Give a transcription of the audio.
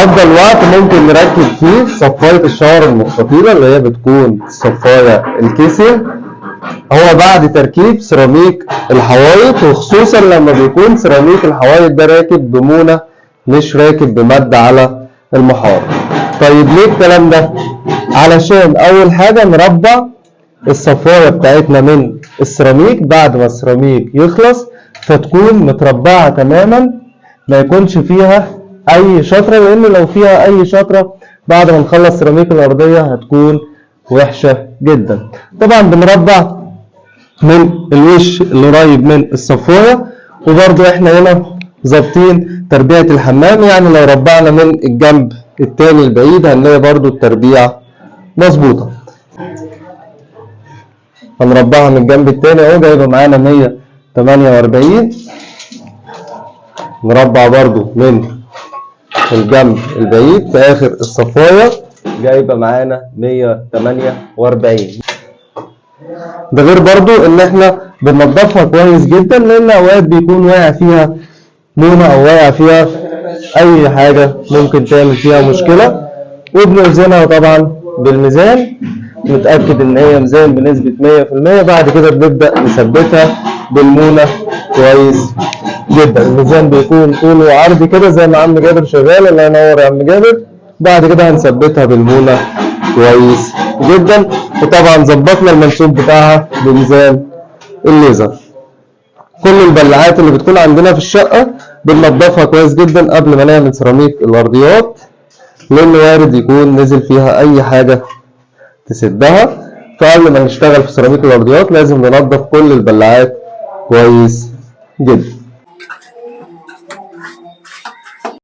افضل وقت ممكن نركب فيه صفايه الشاور المستطيله اللي هي بتكون الصفايه الكيسيا هو بعد تركيب سيراميك الحوايط، وخصوصا لما بيكون سيراميك الحوايط ده راكب بمونه مش راكب بماده على المحاره. طيب ليه الكلام ده؟ علشان اول حاجه نربع الصفايه بتاعتنا من السيراميك بعد ما السيراميك يخلص فتكون متربعه تماما، ما يكونش فيها اي شطره، لان لو فيها اي شطره بعد ما نخلص سيراميك الارضيه هتكون وحشه جدا. طبعا بنربع من الوش اللي قريب من الصفايه، وبرده احنا هنا ظابطين تربيعه الحمام، يعني لو ربعنا من الجنب التاني البعيد هنلاقي برده التربيعه مظبوطه. هنربعها من الجنب التاني اهو جايبه معانا 148. نربع برده من الجنب البعيد في اخر الصفايه جايبه معانا 148. ده غير برضو ان احنا بننضفها كويس جدا، لان اوقات بيكون واقع فيها مونه او واقع فيها اي حاجه ممكن تعمل فيها مشكله، وبنوزنها طبعا بالميزان نتاكد ان هي ميزان بنسبه 100%. بعد كده بنبدا نثبتها بالمونه كويس جدا. الميزان بيكون طول وعرض كده زي ما عم جابر شغال، الله ينور يا عم جابر. بعد كده هنثبتها بالمونه كويس جدا، وطبعا ظبطنا المنسوب بتاعها بميزان الليزر. كل البلاعات اللي بتكون عندنا في الشقه بننضفها كويس جدا قبل ما نعمل سيراميك الارضيات، لان وارد يكون نزل فيها اي حاجه تسدها. فقبل ما نشتغل في سيراميك الارضيات لازم ننضف كل البلاعات كويس جدا.